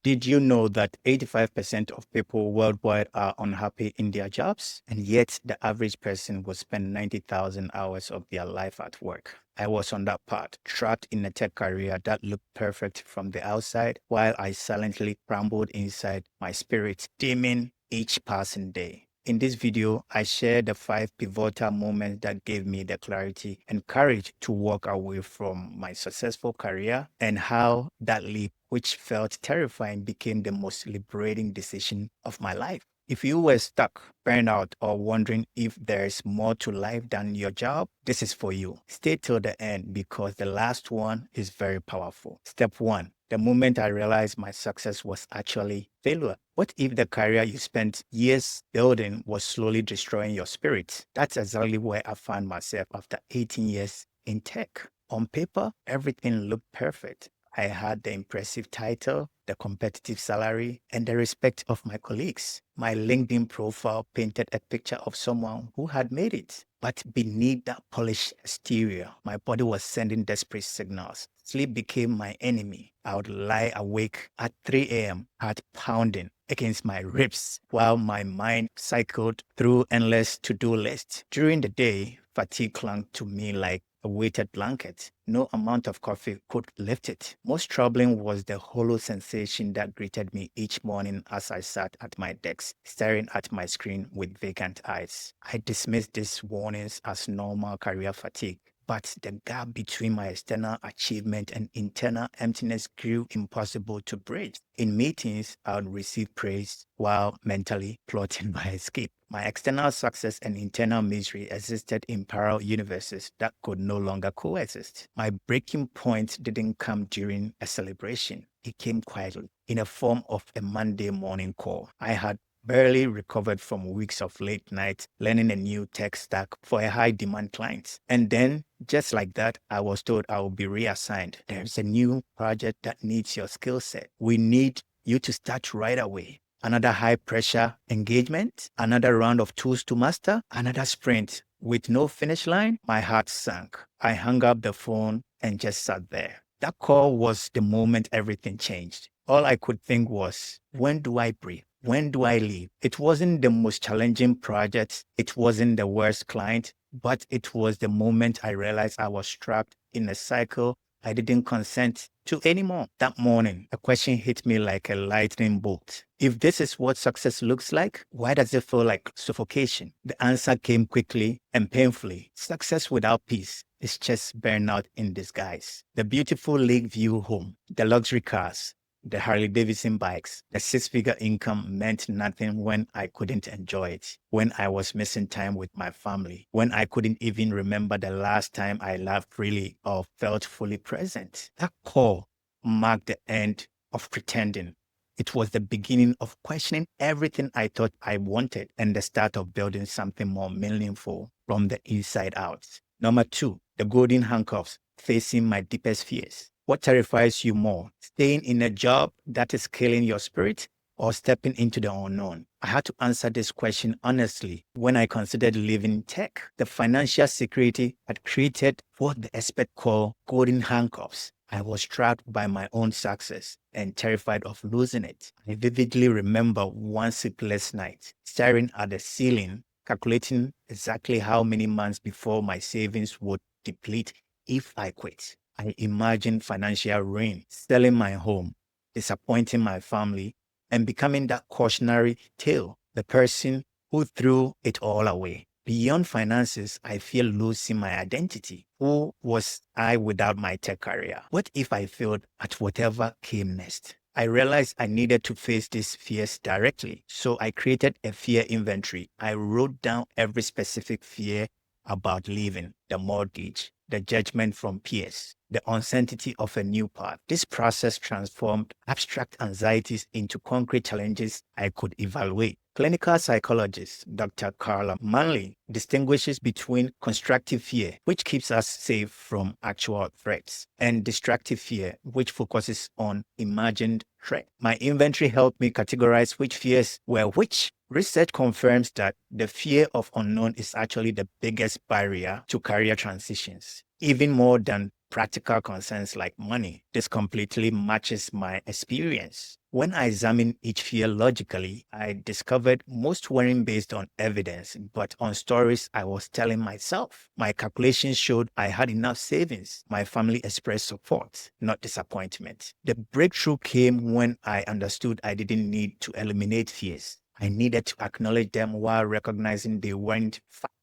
Did you know that 85% of people worldwide are unhappy in their jobs? And yet, the average person will spend 90,000 hours of their life at work. I was on that part, trapped in a tech career that looked perfect from the outside, while I silently crumbled inside, my spirit dimming each passing day. In this video, I share the 5 pivotal moments that gave me the clarity and courage to walk away from my successful career and how that leap, which felt terrifying, became the most liberating decision of my life. If you were stuck, burned out, or wondering if there's more to life than your job, this is for you. Stay till the end because the last one is very powerful. Step 1. The moment I realized my success was actually failure. What if the career you spent years building was slowly destroying your spirit? That's exactly where I found myself after 18 years in tech. On paper, everything looked perfect. I had the impressive title, the competitive salary, and the respect of my colleagues. My LinkedIn profile painted a picture of someone who had made it. But beneath that polished exterior, my body was sending desperate signals. Sleep became my enemy. I would lie awake at 3 a.m., heart pounding against my ribs, while my mind cycled through endless to-do lists. During the day, fatigue clung to me like a weighted blanket. No amount of coffee could lift it. Most troubling was the hollow sensation that greeted me each morning as I sat at my desk, staring at my screen with vacant eyes. I dismissed these warnings as normal career fatigue. But the gap between my external achievement and internal emptiness grew impossible to bridge. In meetings, I would receive praise while mentally plotting my escape. My external success and internal misery existed in parallel universes that could no longer coexist. My breaking point didn't come during a celebration. It came quietly in a form of a Monday morning call. I had barely recovered from weeks of late nights learning a new tech stack for a high demand client. And then, just like that, I was told I will be reassigned. There's a new project that needs your skill set. We need you to start right away. Another high pressure engagement, another round of tools to master, another sprint. With no finish line, my heart sank. I hung up the phone and just sat there. That call was the moment everything changed. All I could think was, when do I breathe? When do I leave? It wasn't the most challenging project. It wasn't the worst client, but it was the moment I realized I was trapped in a cycle I didn't consent to anymore. That morning, a question hit me like a lightning bolt. If this is what success looks like, why does it feel like suffocation? The answer came quickly and painfully. Success without peace is just burnout in disguise. The beautiful lake view home, the luxury cars, the Harley Davidson bikes, the 6-figure income meant nothing when I couldn't enjoy it, when I was missing time with my family, when I couldn't even remember the last time I laughed freely or felt fully present. That call marked the end of pretending. It was the beginning of questioning everything I thought I wanted and the start of building something more meaningful from the inside out. Number 2, the golden handcuffs, facing my deepest fears. What terrifies you more, staying in a job that is killing your spirit or stepping into the unknown? I had to answer this question honestly when I considered leaving tech. The financial security had created what the experts call golden handcuffs. I was trapped by my own success and terrified of losing it. I vividly remember one sleepless night, staring at the ceiling, calculating exactly how many months before my savings would deplete if I quit. I imagined financial ruin, selling my home, disappointing my family, and becoming that cautionary tale, the person who threw it all away. Beyond finances, I fear losing my identity. Who was I without my tech career? What if I failed at whatever came next? I realized I needed to face these fears directly. So I created a fear inventory. I wrote down every specific fear about leaving, the mortgage, the judgment from peers, the uncertainty of a new path. This process transformed abstract anxieties into concrete challenges I could evaluate. Clinical psychologist Dr. Carla Manley distinguishes between constructive fear, which keeps us safe from actual threats, and destructive fear, which focuses on imagined threat. My inventory helped me categorize which fears were which. Research confirms that the fear of unknown is actually the biggest barrier to career transitions, even more than practical concerns like money. This completely matches my experience. When I examined each fear logically, I discovered most weren't based on evidence, but on stories I was telling myself. My calculations showed I had enough savings. My family expressed support, not disappointment. The breakthrough came when I understood I didn't need to eliminate fears. I needed to acknowledge them while recognizing they weren't facts.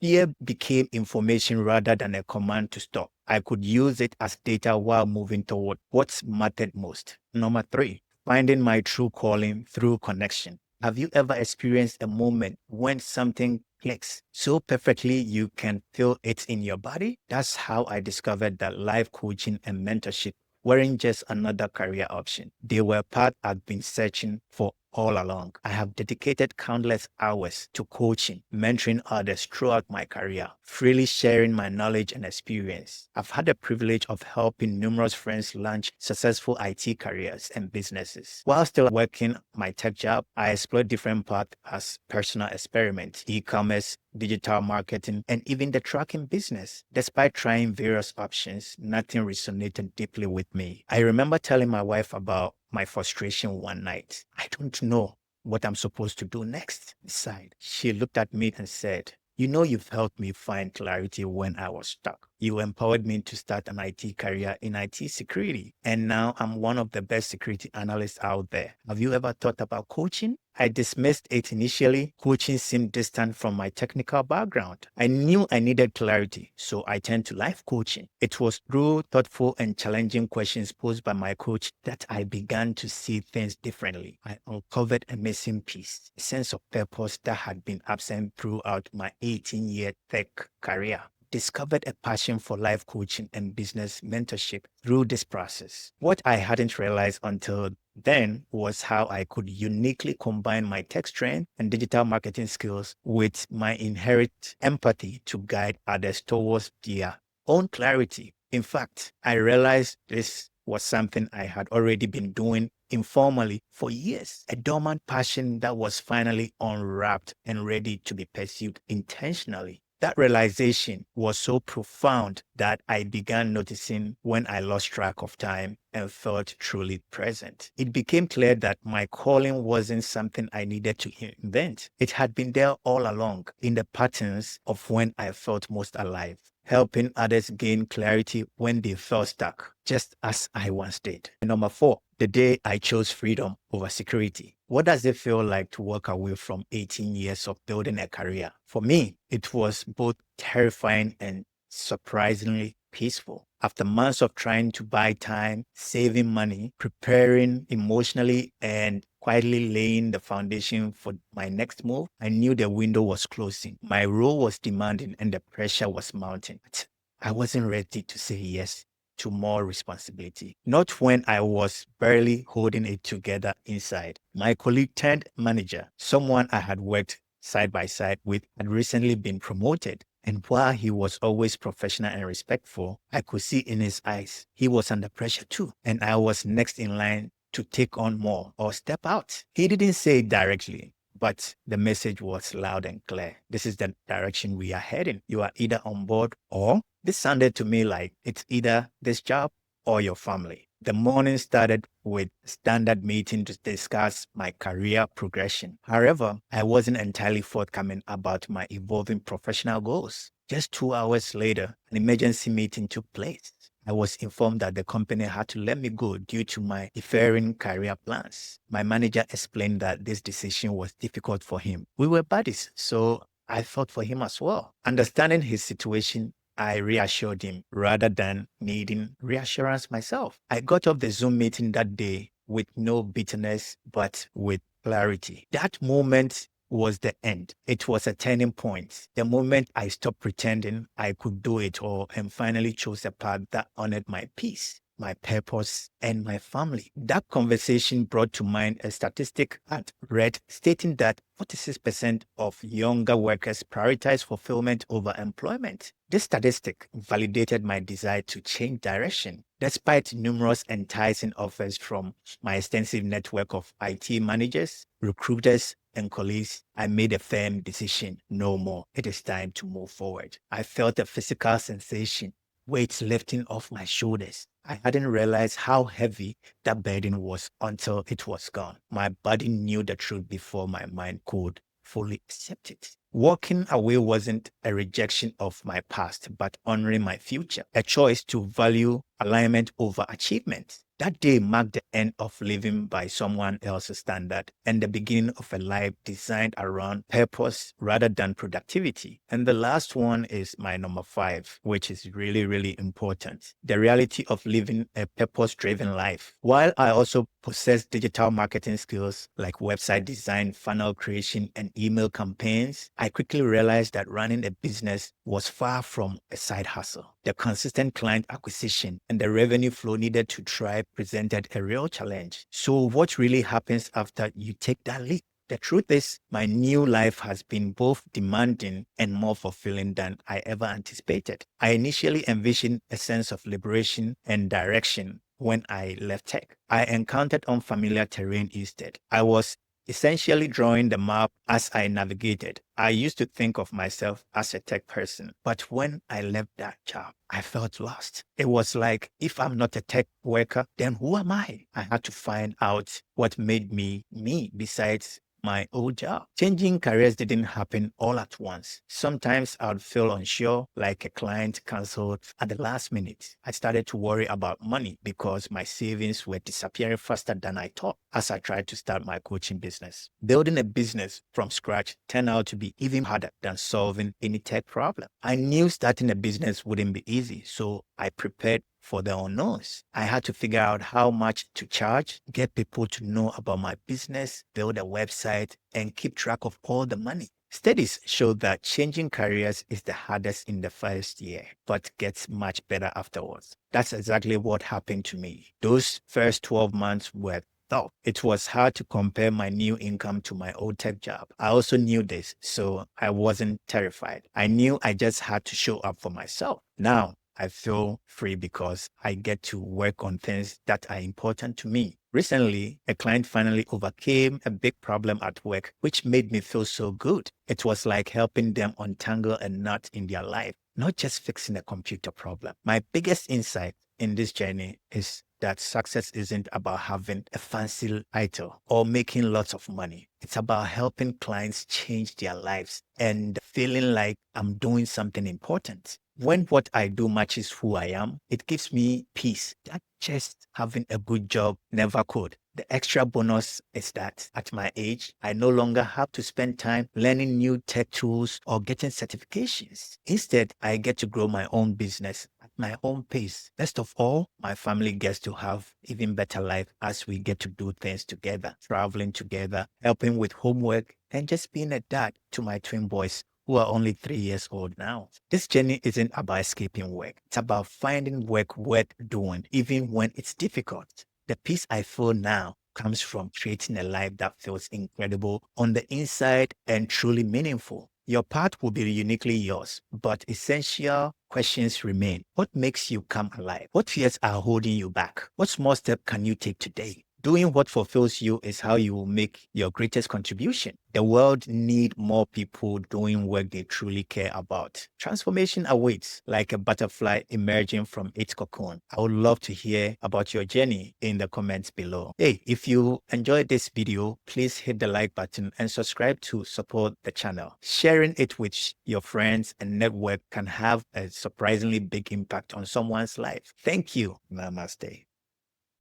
Fear became information rather than a command to stop. I could use it as data while moving toward what mattered most. Number three, finding my true calling through connection. Have you ever experienced a moment when something clicks so perfectly you can feel it in your body? That's how I discovered that life coaching and mentorship weren't just another career option. They were a path I've been searching for all along. I have dedicated countless hours to coaching, mentoring others throughout my career, freely sharing my knowledge and experience. I've had the privilege of helping numerous friends launch successful IT careers and businesses. While still working my tech job, I explored different paths as personal experiments, e-commerce, digital marketing, and even the trucking business. Despite trying various options, nothing resonated deeply with me. I remember telling my wife about my frustration one night. I don't know what I'm supposed to do next. Sighed. She looked at me and said, "You know, you've helped me find clarity when I was stuck. You empowered me to start an IT career in IT security, and now I'm one of the best security analysts out there. Have you ever thought about coaching?" I dismissed it initially. Coaching seemed distant from my technical background. I knew I needed clarity, so I turned to life coaching. It was through thoughtful and challenging questions posed by my coach that I began to see things differently. I uncovered a missing piece, a sense of purpose that had been absent throughout my 18-year tech career. Discovered a passion for life coaching and business mentorship through this process. What I hadn't realized until then was how I could uniquely combine my tech strength and digital marketing skills with my inherent empathy to guide others towards their own clarity. In fact, I realized this was something I had already been doing informally for years, a dormant passion that was finally unwrapped and ready to be pursued intentionally. That realization was so profound that I began noticing when I lost track of time and felt truly present. It became clear that my calling wasn't something I needed to invent. It had been there all along in the patterns of when I felt most alive, helping others gain clarity when they felt stuck, just as I once did. Number four, the day I chose freedom over security. What does it feel like to walk away from 18 years of building a career? For me, it was both terrifying and surprisingly peaceful. After months of trying to buy time, saving money, preparing emotionally, and quietly laying the foundation for my next move, I knew the window was closing. My role was demanding and the pressure was mounting. But I wasn't ready to say yes to more responsibility. Not when I was barely holding it together inside. My colleague turned manager, someone I had worked side by side with, had recently been promoted. And while he was always professional and respectful, I could see in his eyes he was under pressure too. And I was next in line to take on more or step out. He didn't say it directly, but the message was loud and clear. This is the direction we are heading. You are either on board or this sounded to me like it's either this job or your family. The morning started with a standard meeting to discuss my career progression. However, I wasn't entirely forthcoming about my evolving professional goals. Just 2 hours later, an emergency meeting took place. I was informed that the company had to let me go due to my differing career plans. My manager explained that this decision was difficult for him. We were buddies, so I felt for him as well. Understanding his situation, I reassured him rather than needing reassurance myself. I got off the Zoom meeting that day with no bitterness, but with clarity. That moment was the end. It was a turning point. The moment I stopped pretending I could do it all and finally chose a path that honored my peace, my purpose, and my family. That conversation brought to mind a statistic I'd read stating that 46% of younger workers prioritize fulfillment over employment. This statistic validated my desire to change direction. Despite numerous enticing offers from my extensive network of IT managers, recruiters, and colleagues, I made a firm decision. No more. It is time to move forward. I felt a physical sensation, weights lifting off my shoulders. I hadn't realized how heavy that burden was until it was gone. My body knew the truth before my mind could fully accept it. Walking away wasn't a rejection of my past, but honoring my future, a choice to value alignment over achievement. That day marked the end of living by someone else's standard and the beginning of a life designed around purpose rather than productivity. And the last one is my number 5, which is really, really important. The reality of living a purpose-driven life. While I also possess digital marketing skills like website design, funnel creation, and email campaigns, I quickly realized that running a business was far from a side hustle. The consistent client acquisition and the revenue flow needed to thrive presented a real challenge. So what really happens after you take that leap? The truth is, my new life has been both demanding and more fulfilling than I ever anticipated. I initially envisioned a sense of liberation and direction when I left tech. I encountered unfamiliar terrain instead. I was essentially drawing the map as I navigated. I used to think of myself as a tech person, but when I left that job, I felt lost. It was like, if I'm not a tech worker, then who am I? I had to find out what made me me besides my old job. Changing careers didn't happen all at once. Sometimes I'd feel unsure, like a client canceled at the last minute. I started to worry about money because my savings were disappearing faster than I thought as I tried to start my coaching business. Building a business from scratch turned out to be even harder than solving any tech problem. I knew starting a business wouldn't be easy, so I prepared for the unknowns. I had to figure out how much to charge, get people to know about my business, build a website, and keep track of all the money. Studies show that changing careers is the hardest in the first year, but gets much better afterwards. That's exactly what happened to me. Those first 12 months were tough. It was hard to compare my new income to my old tech job. I also knew this, so I wasn't terrified. I knew I just had to show up for myself. Now, I feel free because I get to work on things that are important to me. Recently, a client finally overcame a big problem at work, which made me feel so good. It was like helping them untangle a knot in their life, not just fixing a computer problem. My biggest insight in this journey is that success isn't about having a fancy title or making lots of money. It's about helping clients change their lives and feeling like I'm doing something important. When what I do matches who I am, it gives me peace that just having a good job never could. The extra bonus is that at my age, I no longer have to spend time learning new tech tools or getting certifications. Instead, I get to grow my own business at my own pace. Best of all, my family gets to have even better life as we get to do things together, traveling together, helping with homework, and just being a dad to my twin boys who are only 3 years old now. This journey isn't about escaping work. It's about finding work worth doing, even when it's difficult. The peace I feel now comes from creating a life that feels incredible on the inside and truly meaningful. Your path will be uniquely yours, but essential questions remain. What makes you come alive? What fears are holding you back? What small step can you take today? Doing what fulfills you is how you will make your greatest contribution. The world needs more people doing work they truly care about. Transformation awaits like a butterfly emerging from its cocoon. I would love to hear about your journey in the comments below. Hey, if you enjoyed this video, please hit the like button and subscribe to support the channel. Sharing it with your friends and network can have a surprisingly big impact on someone's life. Thank you. Namaste.